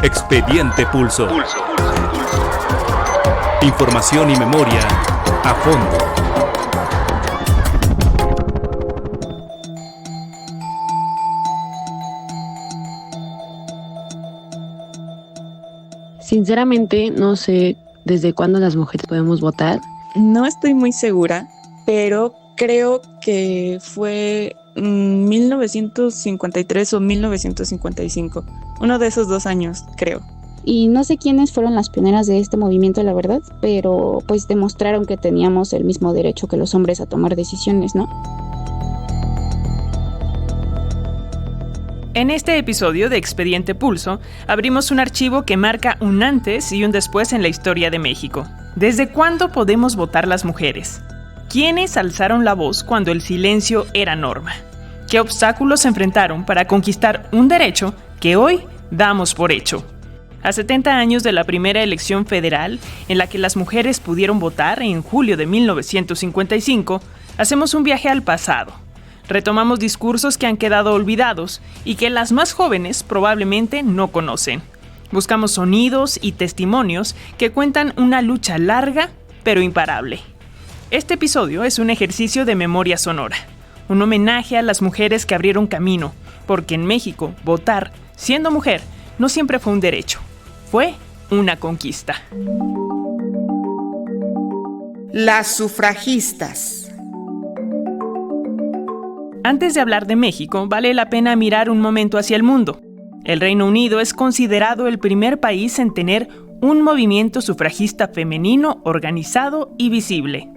Expediente Pulso. Información y memoria a fondo. Sinceramente, no sé desde cuándo las mujeres podemos votar. No estoy muy segura, pero creo que fue 1953 o 1955. Uno de esos 2 años, creo. Y no sé quiénes fueron las pioneras de este movimiento, la verdad, pero pues demostraron que teníamos el mismo derecho que los hombres a tomar decisiones, ¿no? En este episodio de Expediente Pulso, abrimos un archivo que marca un antes y un después en la historia de México. ¿Desde cuándo podemos votar las mujeres? ¿Quiénes alzaron la voz cuando el silencio era norma? ¿Qué obstáculos se enfrentaron para conquistar un derecho que hoy damos por hecho? A 70 años de la primera elección federal, en la que las mujeres pudieron votar en julio de 1955, hacemos un viaje al pasado. Retomamos discursos que han quedado olvidados y que las más jóvenes probablemente no conocen. Buscamos sonidos y testimonios que cuentan una lucha larga pero imparable. Este episodio es un ejercicio de memoria sonora, un homenaje a las mujeres que abrieron camino, porque en México votar, siendo mujer, no siempre fue un derecho, fue una conquista. Las sufragistas. Antes de hablar de México, vale la pena mirar un momento hacia el mundo. El Reino Unido es considerado el primer país en tener un movimiento sufragista femenino organizado y visible.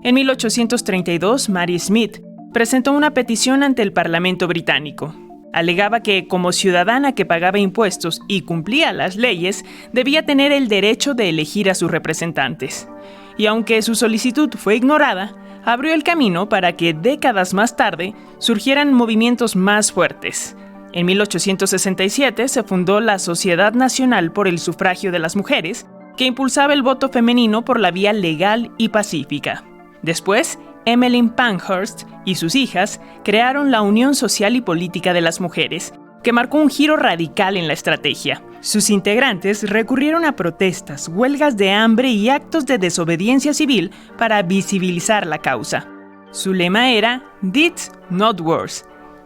En 1832, Mary Smith presentó una petición ante el Parlamento británico. Alegaba que, como ciudadana que pagaba impuestos y cumplía las leyes, debía tener el derecho de elegir a sus representantes. Y aunque su solicitud fue ignorada, abrió el camino para que décadas más tarde surgieran movimientos más fuertes. En 1867 se fundó la Sociedad Nacional por el Sufragio de las Mujeres, que impulsaba el voto femenino por la vía legal y pacífica. Después, Emmeline Pankhurst y sus hijas crearon la Unión Social y Política de las Mujeres, que marcó un giro radical en la estrategia. Sus integrantes recurrieron a protestas, huelgas de hambre y actos de desobediencia civil para visibilizar la causa. Su lema era Deeds, not words,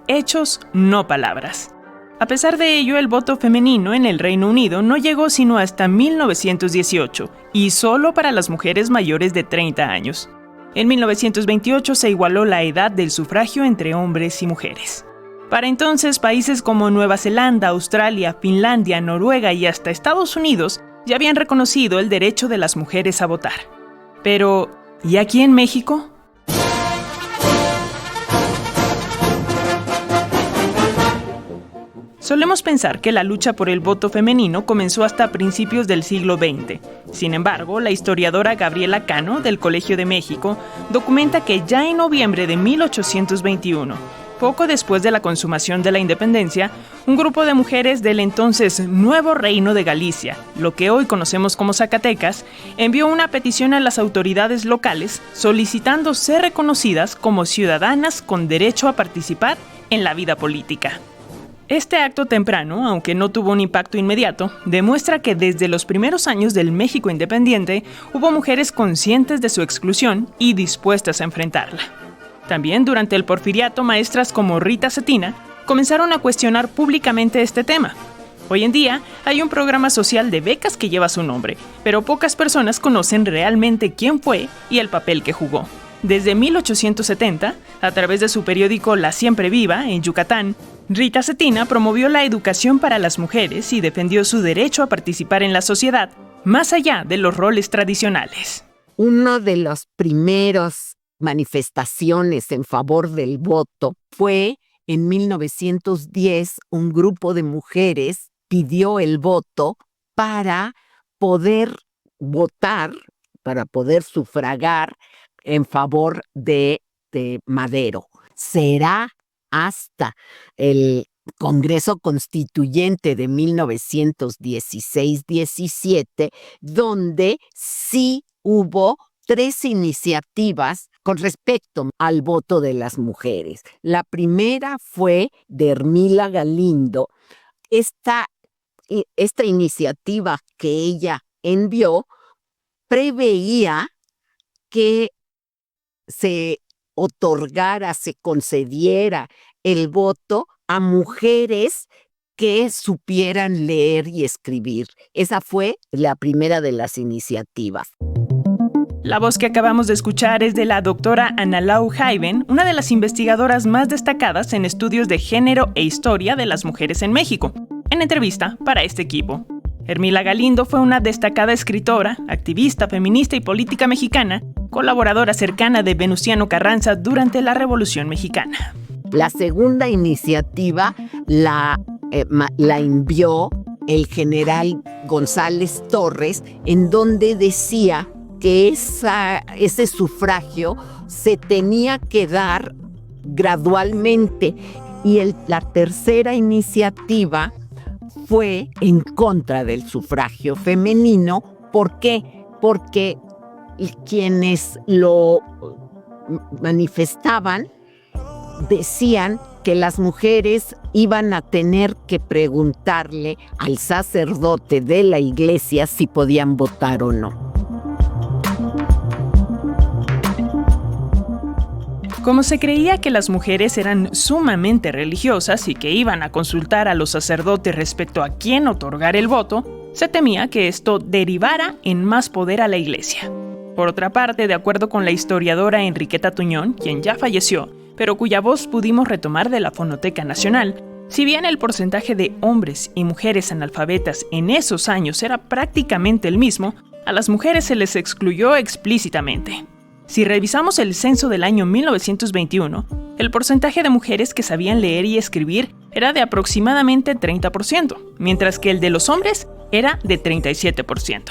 hechos, no palabras. A pesar de ello, el voto femenino en el Reino Unido no llegó sino hasta 1918, y solo para las mujeres mayores de 30 años. En 1928 se igualó la edad del sufragio entre hombres y mujeres. Para entonces, países como Nueva Zelanda, Australia, Finlandia, Noruega y hasta Estados Unidos ya habían reconocido el derecho de las mujeres a votar. Pero, ¿y aquí en México? Solemos pensar que la lucha por el voto femenino comenzó hasta principios del siglo XX. Sin embargo, la historiadora Gabriela Cano, del Colegio de México, documenta que ya en noviembre de 1821, poco después de la consumación de la independencia, un grupo de mujeres del entonces Nuevo Reino de Galicia, lo que hoy conocemos como Zacatecas, envió una petición a las autoridades locales solicitando ser reconocidas como ciudadanas con derecho a participar en la vida política. Este acto temprano, aunque no tuvo un impacto inmediato, demuestra que desde los primeros años del México independiente hubo mujeres conscientes de su exclusión y dispuestas a enfrentarla. También durante el Porfiriato, maestras como Rita Cetina comenzaron a cuestionar públicamente este tema. Hoy en día hay un programa social de becas que lleva su nombre, pero pocas personas conocen realmente quién fue y el papel que jugó. Desde 1870, a través de su periódico La Siempre Viva, en Yucatán, Rita Cetina promovió la educación para las mujeres y defendió su derecho a participar en la sociedad, más allá de los roles tradicionales. Uno de los primeros manifestaciones en favor del voto fue en 1910, un grupo de mujeres pidió el voto para poder votar, para poder sufragar en favor de Madero. Será hasta el Congreso Constituyente de 1916-17, donde sí hubo 3 iniciativas con respecto al voto de las mujeres. La primera fue de Ermila Galindo. Esta esta iniciativa que ella envió preveía que se otorgara, se concediera el voto a mujeres que supieran leer y escribir. Esa fue la primera de las iniciativas. La voz que acabamos de escuchar es de la doctora Analau Jaiven, una de las investigadoras más destacadas en estudios de género e historia de las mujeres en México, en entrevista para este equipo. Hermila Galindo fue una destacada escritora, activista feminista y política mexicana, colaboradora cercana de Venustiano Carranza durante la Revolución Mexicana. La segunda iniciativa la envió el general González Torres, en donde decía que ese sufragio se tenía que dar gradualmente. Y la tercera iniciativa fue en contra del sufragio femenino. ¿Por qué? Porque quienes lo manifestaban decían que las mujeres iban a tener que preguntarle al sacerdote de la iglesia si podían votar o no. Como se creía que las mujeres eran sumamente religiosas y que iban a consultar a los sacerdotes respecto a quién otorgar el voto, se temía que esto derivara en más poder a la iglesia. Por otra parte, de acuerdo con la historiadora Enriqueta Tuñón, quien ya falleció, pero cuya voz pudimos retomar de la Fonoteca Nacional, si bien el porcentaje de hombres y mujeres analfabetas en esos años era prácticamente el mismo, a las mujeres se les excluyó explícitamente. Si revisamos el censo del año 1921, el porcentaje de mujeres que sabían leer y escribir era de aproximadamente 30%, mientras que el de los hombres era de 37%.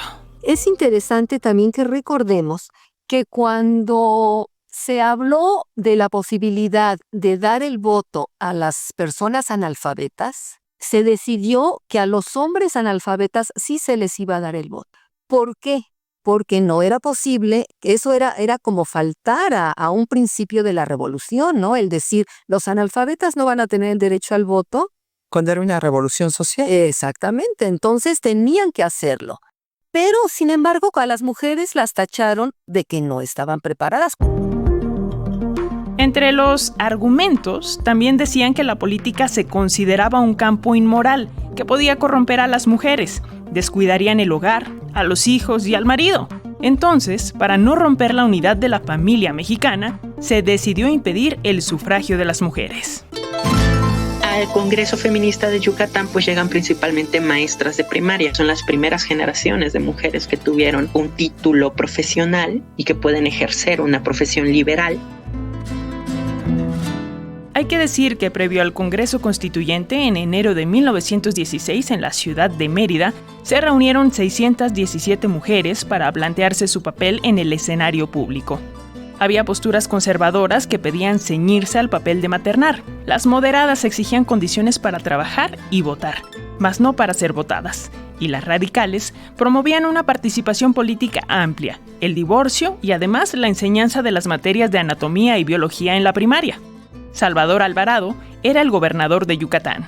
Es interesante también que recordemos que cuando se habló de la posibilidad de dar el voto a las personas analfabetas, se decidió que a los hombres analfabetas sí se les iba a dar el voto. ¿Por qué? Porque no era posible, eso era como faltar a un principio de la revolución, ¿no? El decir, los analfabetas no van a tener el derecho al voto. Cuando era una revolución social. Exactamente, entonces tenían que hacerlo. Pero, sin embargo, a las mujeres las tacharon de que no estaban preparadas. Entre los argumentos, también decían que la política se consideraba un campo inmoral, que podía corromper a las mujeres, descuidarían el hogar, a los hijos y al marido. Entonces, para no romper la unidad de la familia mexicana, se decidió impedir el sufragio de las mujeres. Al Congreso Feminista de Yucatán pues llegan principalmente maestras de primaria. Son las primeras generaciones de mujeres que tuvieron un título profesional y que pueden ejercer una profesión liberal. Hay que decir que previo al Congreso Constituyente, en enero de 1916, en la ciudad de Mérida, se reunieron 617 mujeres para plantearse su papel en el escenario público. Había posturas conservadoras que pedían ceñirse al papel de maternar. Las moderadas exigían condiciones para trabajar y votar, mas no para ser votadas. Y las radicales promovían una participación política amplia, el divorcio y además la enseñanza de las materias de anatomía y biología en la primaria. Salvador Alvarado era el gobernador de Yucatán.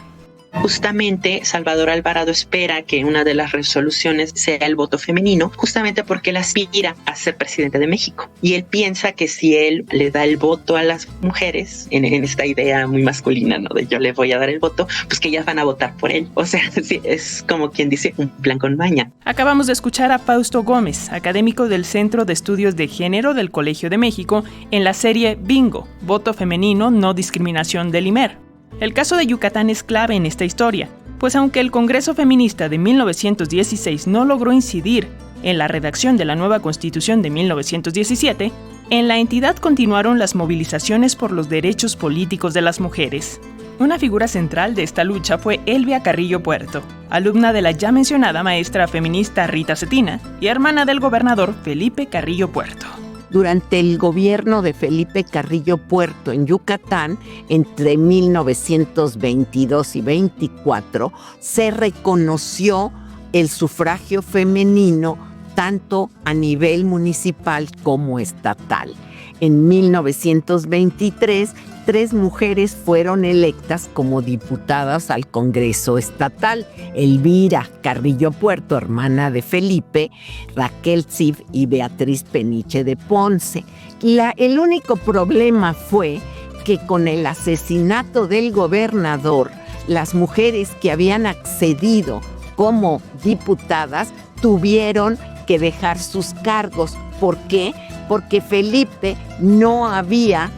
Justamente Salvador Alvarado espera que una de las resoluciones sea el voto femenino, justamente porque él aspira a ser presidente de México. Y él piensa que si él le da el voto a las mujeres, en esta idea muy masculina, ¿no? De yo le voy a dar el voto, pues que ellas van a votar por él. O sea, sí, es como quien dice un plan con maña. Acabamos de escuchar a Fausto Gómez, académico del Centro de Estudios de Género del Colegio de México, en la serie Bingo, Voto Femenino, No Discriminación del IMER. El caso de Yucatán es clave en esta historia, pues aunque el Congreso Feminista de 1916 no logró incidir en la redacción de la nueva Constitución de 1917, en la entidad continuaron las movilizaciones por los derechos políticos de las mujeres. Una figura central de esta lucha fue Elvia Carrillo Puerto, alumna de la ya mencionada maestra feminista Rita Cetina y hermana del gobernador Felipe Carrillo Puerto. Durante el gobierno de Felipe Carrillo Puerto en Yucatán, entre 1922 y 24, se reconoció el sufragio femenino tanto a nivel municipal como estatal. En 1923 3 mujeres fueron electas como diputadas al Congreso Estatal: Elvira Carrillo Puerto, hermana de Felipe, Raquel Cid y Beatriz Peniche de Ponce. El único problema fue que con el asesinato del gobernador, las mujeres que habían accedido como diputadas tuvieron que dejar sus cargos. ¿Por qué? Porque Felipe no había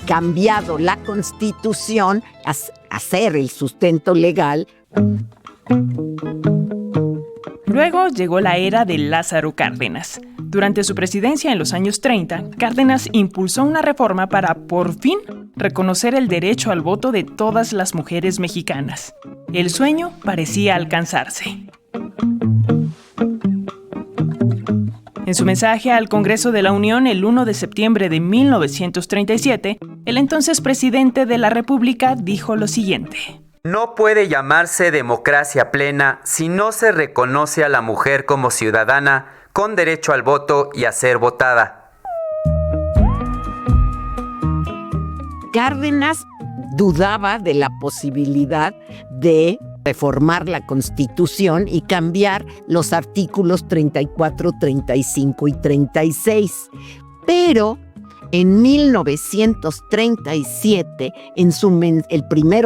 cambiado la Constitución a hacer el sustento legal. Luego llegó la era de Lázaro Cárdenas. Durante su presidencia en los años 30, Cárdenas impulsó una reforma para, por fin, reconocer el derecho al voto de todas las mujeres mexicanas. El sueño parecía alcanzarse. En su mensaje al Congreso de la Unión el 1 de septiembre de 1937, el entonces presidente de la República dijo lo siguiente: No puede llamarse democracia plena si no se reconoce a la mujer como ciudadana con derecho al voto y a ser votada. Cárdenas dudaba de la posibilidad de reformar la Constitución y cambiar los artículos 34, 35 y 36. Pero en 1937, el 1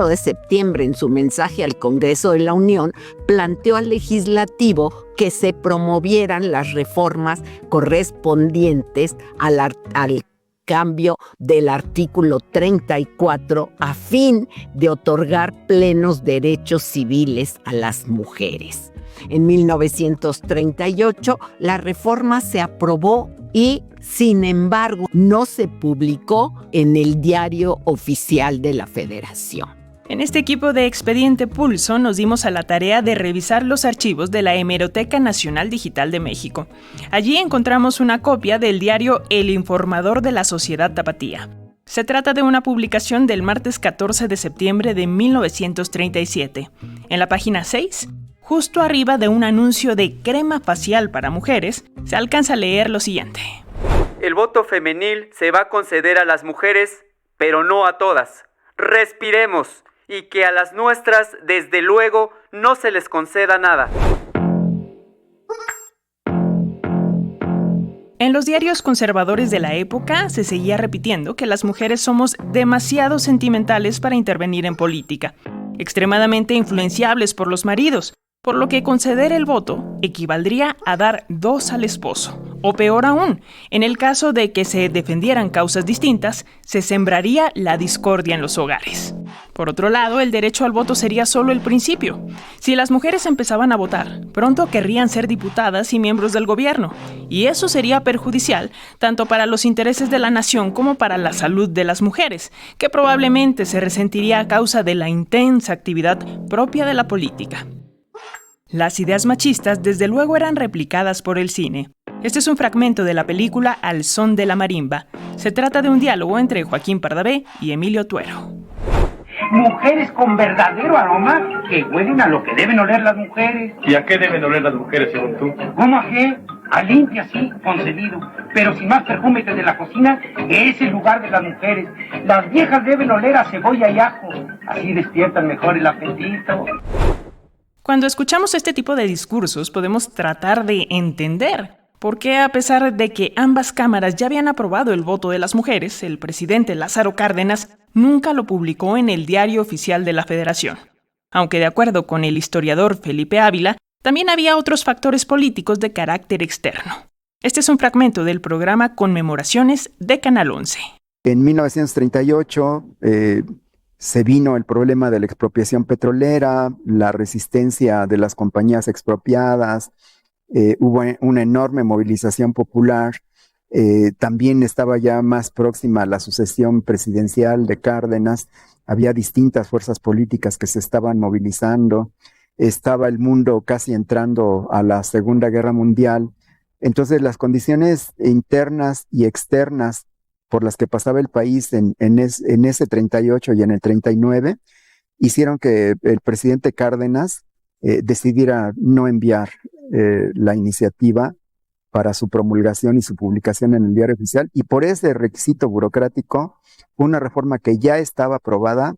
de septiembre, en su mensaje al Congreso de la Unión, planteó al legislativo que se promovieran las reformas correspondientes al cambio del artículo 34 a fin de otorgar plenos derechos civiles a las mujeres. En 1938, la reforma se aprobó y, sin embargo, no se publicó en el Diario Oficial de la Federación. En este equipo de Expediente Pulso nos dimos a la tarea de revisar los archivos de la Hemeroteca Nacional Digital de México. Allí encontramos una copia del diario El Informador de la Sociedad Tapatía. Se trata de una publicación del martes 14 de septiembre de 1937. En la página 6, justo arriba de un anuncio de crema facial para mujeres, se alcanza a leer lo siguiente: El voto femenil se va a conceder a las mujeres, pero no a todas. Respiremos. Y que a las nuestras, desde luego, no se les conceda nada. En los diarios conservadores de la época se seguía repitiendo que las mujeres somos demasiado sentimentales para intervenir en política, extremadamente influenciables por los maridos, por lo que conceder el voto equivaldría a dar 2 al esposo. O peor aún, en el caso de que se defendieran causas distintas, se sembraría la discordia en los hogares. Por otro lado, el derecho al voto sería solo el principio. Si las mujeres empezaban a votar, pronto querrían ser diputadas y miembros del gobierno, y eso sería perjudicial tanto para los intereses de la nación como para la salud de las mujeres, que probablemente se resentiría a causa de la intensa actividad propia de la política. Las ideas machistas desde luego eran replicadas por el cine. Este es un fragmento de la película Al son de la marimba. Se trata de un diálogo entre Joaquín Pardavé y Emilio Tuero. Mujeres con verdadero aroma que huelen a lo que deben oler las mujeres. ¿Y a qué deben oler las mujeres, según tú? ¿Cómo a qué? A limpia, sí, concebido. Pero sin más perfume que de la cocina, es el lugar de las mujeres. Las viejas deben oler a cebolla y ajo. Así despiertan mejor el apetito. Cuando escuchamos este tipo de discursos, podemos tratar de entender por qué, a pesar de que ambas cámaras ya habían aprobado el voto de las mujeres, el presidente Lázaro Cárdenas nunca lo publicó en el Diario Oficial de la Federación. Aunque, de acuerdo con el historiador Felipe Ávila, también había otros factores políticos de carácter externo. Este es un fragmento del programa Conmemoraciones de Canal 11. En 1938 se vino el problema de la expropiación petrolera, la resistencia de las compañías expropiadas, hubo una enorme movilización popular, también estaba ya más próxima a la sucesión presidencial de Cárdenas, había distintas fuerzas políticas que se estaban movilizando, estaba el mundo casi entrando a la Segunda Guerra Mundial, entonces las condiciones internas y externas por las que pasaba el país en ese 38 y en el 39, hicieron que el presidente Cárdenas decidiera no enviar la iniciativa para su promulgación y su publicación en el Diario Oficial, y por ese requisito burocrático, una reforma que ya estaba aprobada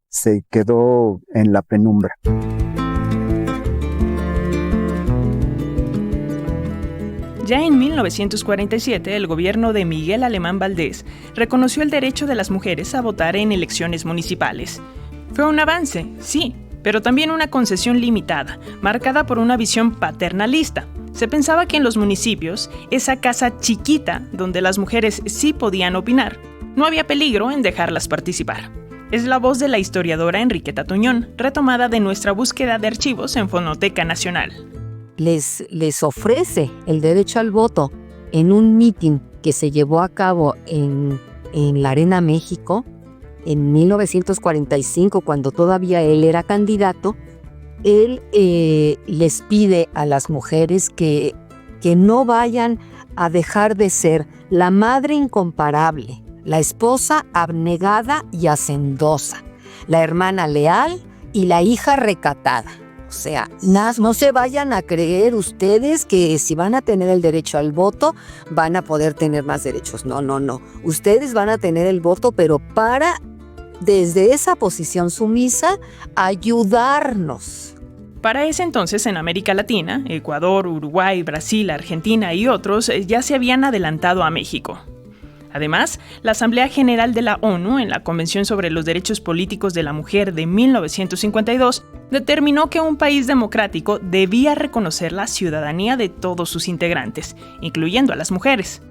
se quedó en la penumbra. Ya en 1947, el gobierno de Miguel Alemán Valdés reconoció el derecho de las mujeres a votar en elecciones municipales. Fue un avance, sí, pero también una concesión limitada, marcada por una visión paternalista. Se pensaba que en los municipios, esa casa chiquita donde las mujeres sí podían opinar, no había peligro en dejarlas participar. Es la voz de la historiadora Enriqueta Tuñón, retomada de nuestra búsqueda de archivos en Fonoteca Nacional. Les ofrece el derecho al voto en un mitin que se llevó a cabo en la Arena México en 1945, cuando todavía él era candidato. Él les pide a las mujeres que no vayan a dejar de ser la madre incomparable, la esposa abnegada y hacendosa, la hermana leal y la hija recatada. O sea, no se vayan a creer ustedes que si van a tener el derecho al voto, van a poder tener más derechos. No. Ustedes van a tener el voto, pero para, desde esa posición sumisa, ayudarnos. Para ese entonces, en América Latina, Ecuador, Uruguay, Brasil, Argentina y otros ya se habían adelantado a México. Además, la Asamblea General de la ONU, en la Convención sobre los Derechos Políticos de la Mujer de 1952, determinó que un país democrático debía reconocer la ciudadanía de todos sus integrantes, incluyendo a las mujeres.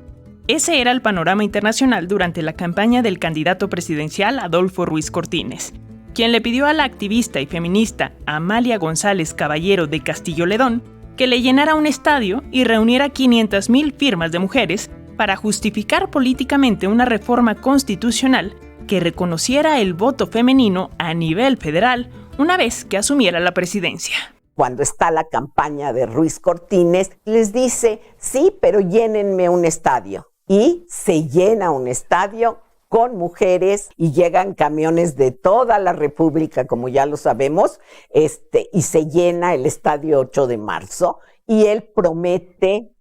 Ese era el panorama internacional durante la campaña del candidato presidencial Adolfo Ruiz Cortines, quien le pidió a la activista y feminista Amalia González Caballero de Castillo Ledón que le llenara un estadio y reuniera 500,000 firmas de mujeres para justificar políticamente una reforma constitucional que reconociera el voto femenino a nivel federal una vez que asumiera la presidencia. Cuando está la campaña de Ruiz Cortines, les dice, sí, pero llénenme un estadio. Y se llena un estadio con mujeres y llegan camiones de toda la República, como ya lo sabemos, y se llena el estadio 8 de marzo, y él promete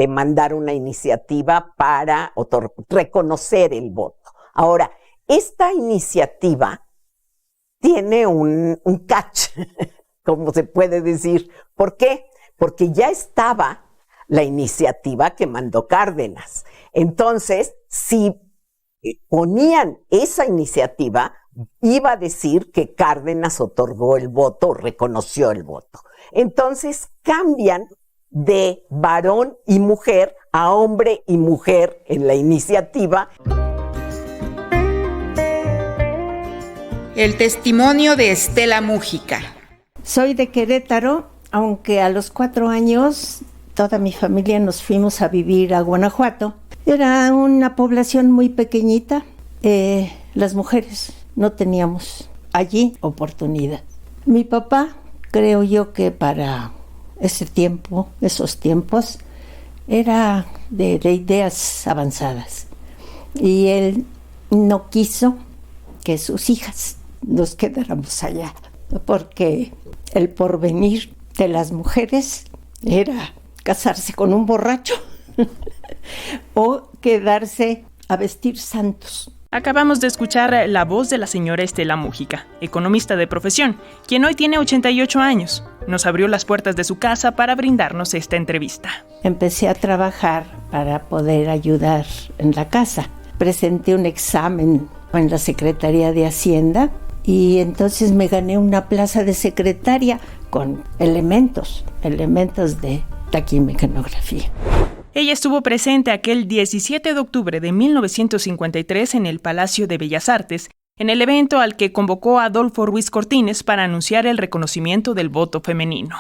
mandar una iniciativa para reconocer el voto. Ahora, esta iniciativa tiene un catch, como se puede decir. ¿Por qué? Porque ya estaba la iniciativa que mandó Cárdenas. Entonces, si ponían esa iniciativa, iba a decir que Cárdenas otorgó el voto o reconoció el voto. Entonces, cambian de varón y mujer a hombre y mujer en la iniciativa. El testimonio de Estela Mújica. Soy de Querétaro, aunque a los 4 años toda mi familia nos fuimos a vivir a Guanajuato. Era una población muy pequeñita. Las mujeres no teníamos allí oportunidad. Mi papá, creo yo que para esos tiempos, era de ideas avanzadas. Y él no quiso que sus hijas nos quedáramos allá, porque el porvenir de las mujeres era casarse con un borracho o quedarse a vestir santos. Acabamos de escuchar la voz de la señora Estela Mújica, economista de profesión, quien hoy tiene 88 años. Nos abrió las puertas de su casa para brindarnos esta entrevista. Empecé a trabajar para poder ayudar en la casa. Presenté un examen en la Secretaría de Hacienda y entonces me gané una plaza de secretaria con elementos de taquimecanografía. Ella estuvo presente aquel 17 de octubre de 1953 en el Palacio de Bellas Artes, en el evento al que convocó a Adolfo Ruiz Cortines para anunciar el reconocimiento del voto femenino.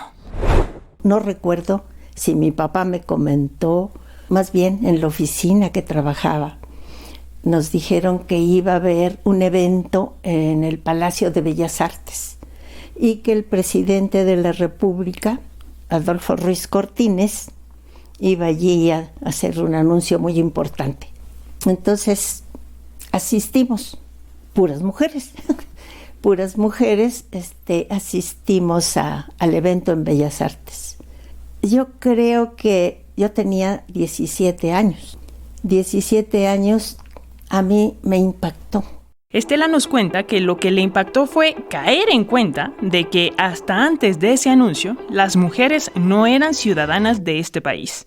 No recuerdo si mi papá me comentó, más bien en la oficina que trabajaba, nos dijeron que iba a haber un evento en el Palacio de Bellas Artes y que el presidente de la República, Adolfo Ruiz Cortines, iba allí a hacer un anuncio muy importante. Entonces asistimos, puras mujeres, asistimos al evento en Bellas Artes. Yo creo que yo tenía 17 años. 17 años a mí me impactó. Estela nos cuenta que lo que le impactó fue caer en cuenta de que hasta antes de ese anuncio, las mujeres no eran ciudadanas de este país.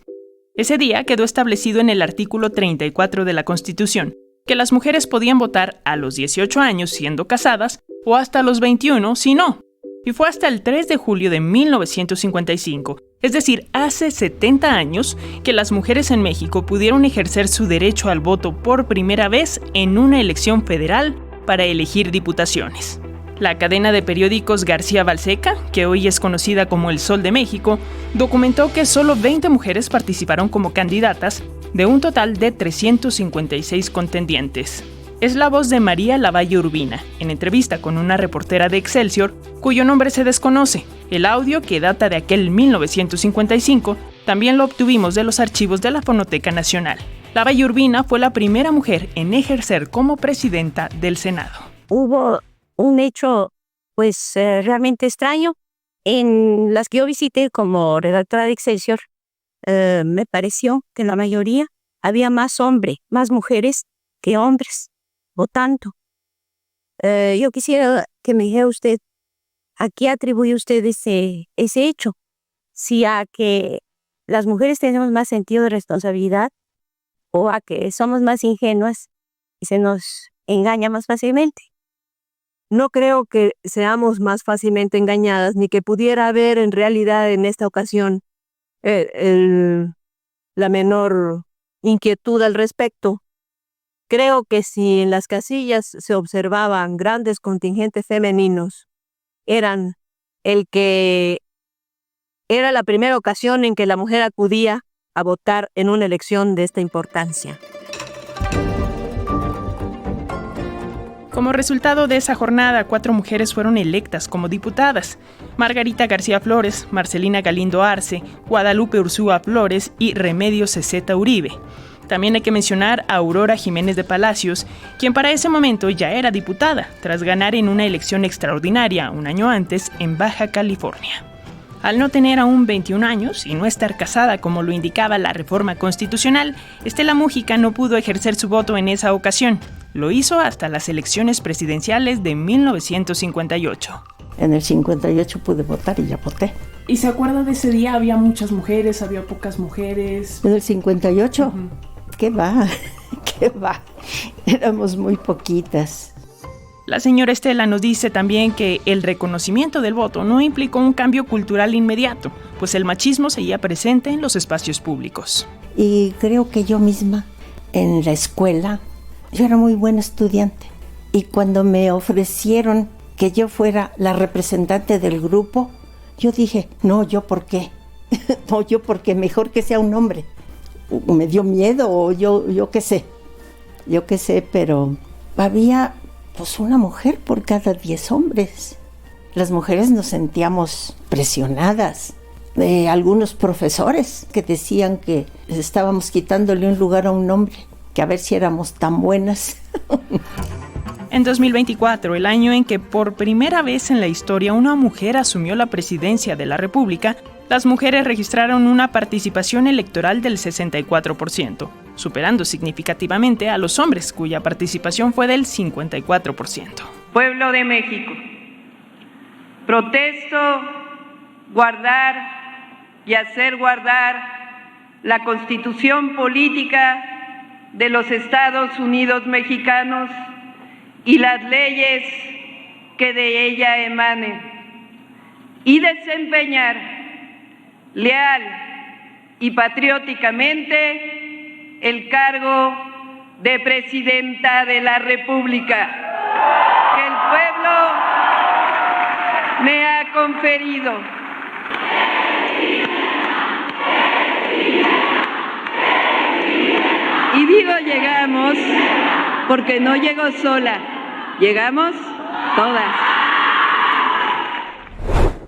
Ese día quedó establecido en el artículo 34 de la Constitución que las mujeres podían votar a los 18 años siendo casadas o hasta los 21 si no. Y fue hasta el 3 de julio de 1955, es decir, hace 70 años, que las mujeres en México pudieron ejercer su derecho al voto por primera vez en una elección federal para elegir diputaciones. La cadena de periódicos García Balseca, que hoy es conocida como El Sol de México, documentó que solo 20 mujeres participaron como candidatas de un total de 356 contendientes. Es la voz de María Lavalle Urbina, en entrevista con una reportera de Excelsior, cuyo nombre se desconoce. El audio, que data de aquel 1955, también lo obtuvimos de los archivos de la Fonoteca Nacional. Lavalle Urbina fue la primera mujer en ejercer como presidenta del Senado. Hubo un hecho, realmente extraño. En las que yo visité como redactora de Excelsior, me pareció que en la mayoría había más mujeres que hombres votando. Yo quisiera que me dijera usted, ¿a qué atribuye usted ese hecho? Si a que las mujeres tenemos más sentido de responsabilidad o a que somos más ingenuas y se nos engaña más fácilmente. No creo que seamos más fácilmente engañadas ni que pudiera haber en realidad en esta ocasión la menor inquietud al respecto. Creo que si en las casillas se observaban grandes contingentes femeninos, eran la primera ocasión en que la mujer acudía a votar en una elección de esta importancia. Como resultado de esa jornada, 4 mujeres fueron electas como diputadas: Margarita García Flores, Marcelina Galindo Arce, Guadalupe Ursúa Flores y Remedios Cezeta Uribe. También hay que mencionar a Aurora Jiménez de Palacios, quien para ese momento ya era diputada, tras ganar en una elección extraordinaria un año antes en Baja California. Al no tener aún 21 años y no estar casada como lo indicaba la reforma constitucional, Estela Múgica no pudo ejercer su voto en esa ocasión. Lo hizo hasta las elecciones presidenciales de 1958. En el 58 pude votar y ya voté. ¿Y se acuerda de ese día? ¿Había muchas mujeres? ¿Había pocas mujeres? ¿En el 58? ¿Qué va? ¿Qué va? Éramos muy poquitas. La señora Estela nos dice también que el reconocimiento del voto no implicó un cambio cultural inmediato, pues el machismo seguía presente en los espacios públicos. Y creo que yo misma, en la escuela, yo era muy buena estudiante. Y cuando me ofrecieron que yo fuera la representante del grupo, yo dije, no, ¿yo por qué? No, yo porque mejor que sea un hombre. Me dio miedo, o yo qué sé. Yo qué sé, pero había pues una mujer por cada 10 hombres. Las mujeres nos sentíamos presionadas. Algunos profesores que decían que estábamos quitándole un lugar a un hombre, que a ver si éramos tan buenas. En 2024, el año en que por primera vez en la historia una mujer asumió la presidencia de la República, las mujeres registraron una participación electoral del 64%, superando significativamente a los hombres, cuya participación fue del 54%. Pueblo de México, protesto guardar y hacer guardar la Constitución política de los Estados Unidos mexicanos y las leyes que de ella emanen, y desempeñar leal y patrióticamente el cargo de Presidenta de la República que el pueblo me ha conferido. Y digo llegamos porque no llego sola, llegamos todas.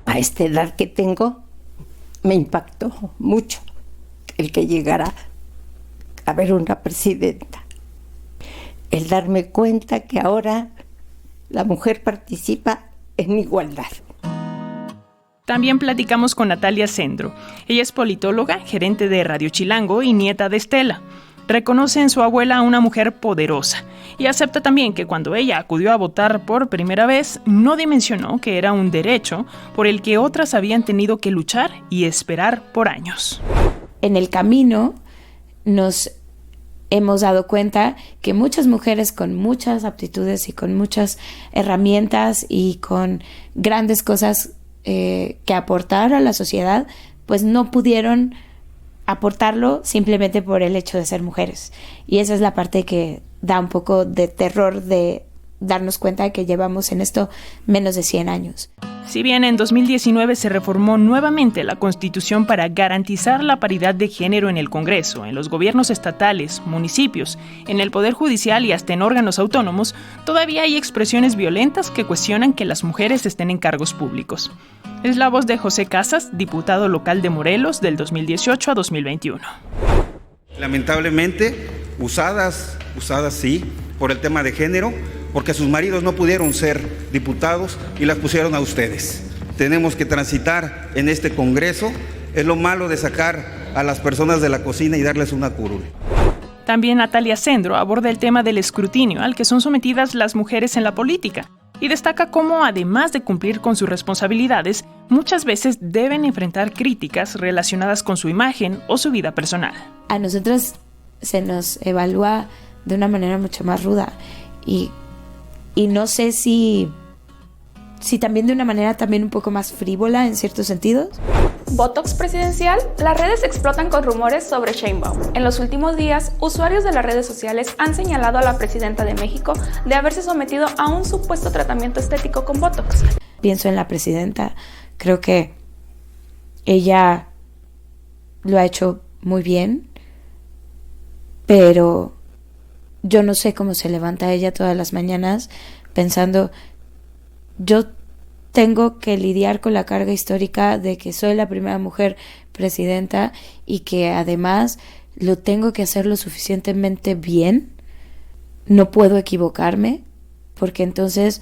A esta edad que tengo, me impactó mucho el que llegara a ver una presidenta. El darme cuenta que ahora la mujer participa en igualdad. También platicamos con Natalia Sendro. Ella es politóloga, gerente de Radio Chilango y nieta de Estela. Reconoce en su abuela a una mujer poderosa y acepta también que cuando ella acudió a votar por primera vez, no dimensionó que era un derecho por el que otras habían tenido que luchar y esperar por años. En el camino nos hemos dado cuenta que muchas mujeres con muchas aptitudes y con muchas herramientas y con grandes cosas que aportar a la sociedad, pues no pudieron aportarlo simplemente por el hecho de ser mujeres. Y esa es la parte que da un poco de terror de darnos cuenta de que llevamos en esto menos de 100 años. Si bien en 2019 se reformó nuevamente la Constitución para garantizar la paridad de género en el Congreso, en los gobiernos estatales, municipios, en el Poder Judicial y hasta en órganos autónomos, todavía hay expresiones violentas que cuestionan que las mujeres estén en cargos públicos. Es la voz de José Casas, diputado local de Morelos del 2018 a 2021. Lamentablemente, usadas sí, por el tema de género, porque sus maridos no pudieron ser diputados y las pusieron a ustedes. Tenemos que transitar en este Congreso. Es lo malo de sacar a las personas de la cocina y darles una curul. También Natalia Sendro aborda el tema del escrutinio al que son sometidas las mujeres en la política y destaca cómo, además de cumplir con sus responsabilidades, muchas veces deben enfrentar críticas relacionadas con su imagen o su vida personal. A nosotros se nos evalúa de una manera mucho más ruda y no sé si también de una manera también un poco más frívola en ciertos sentidos. Botox presidencial, las redes explotan con rumores sobre Sheinbaum. En los últimos días, usuarios de las redes sociales han señalado a la presidenta de México de haberse sometido a un supuesto tratamiento estético con Botox. Pienso en la presidenta, creo que ella lo ha hecho muy bien, pero yo no sé cómo se levanta ella todas las mañanas pensando, yo tengo que lidiar con la carga histórica de que soy la primera mujer presidenta y que además lo tengo que hacer lo suficientemente bien, no puedo equivocarme, porque entonces,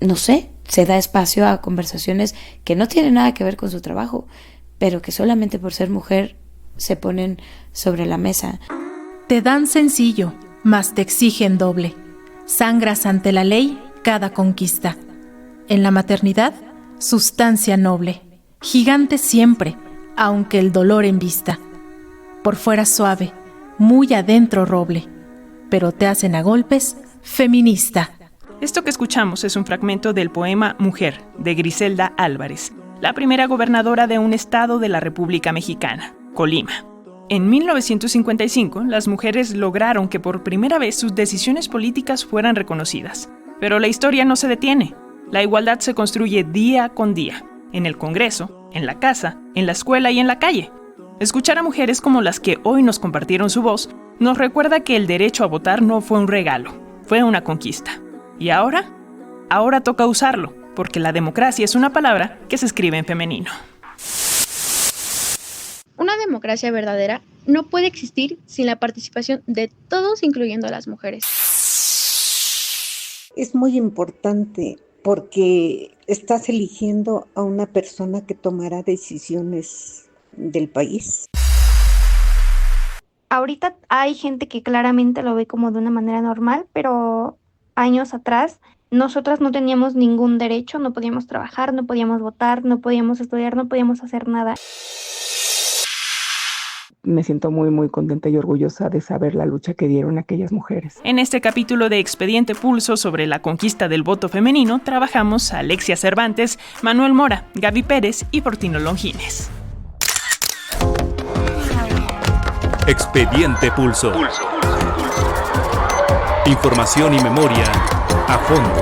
no sé, se da espacio a conversaciones que no tienen nada que ver con su trabajo, pero que solamente por ser mujer se ponen sobre la mesa. Te dan sencillo, mas te exigen doble. Sangras ante la ley cada conquista. En la maternidad, sustancia noble. Gigante siempre, aunque el dolor embista. Por fuera suave, muy adentro roble. Pero te hacen a golpes feminista. Esto que escuchamos es un fragmento del poema Mujer, de Griselda Álvarez, la primera gobernadora de un estado de la República Mexicana, Colima. En 1955, las mujeres lograron que por primera vez sus decisiones políticas fueran reconocidas. Pero la historia no se detiene. La igualdad se construye día con día, en el Congreso, en la casa, en la escuela y en la calle. Escuchar a mujeres como las que hoy nos compartieron su voz nos recuerda que el derecho a votar no fue un regalo, fue una conquista. Y ahora toca usarlo, porque la democracia es una palabra que se escribe en femenino. Una democracia verdadera no puede existir sin la participación de todos, incluyendo a las mujeres. Es muy importante porque estás eligiendo a una persona que tomará decisiones del país. Ahorita hay gente que claramente lo ve como de una manera normal, pero años atrás nosotras no teníamos ningún derecho, no podíamos trabajar, no podíamos votar, no podíamos estudiar, no podíamos hacer nada. Me siento muy, muy contenta y orgullosa de saber la lucha que dieron aquellas mujeres. En este capítulo de Expediente Pulso sobre la conquista del voto femenino, trabajamos a Alexia Cervantes, Manuel Mora, Gaby Pérez y Fortino Longines. Expediente Pulso. Información y memoria a fondo.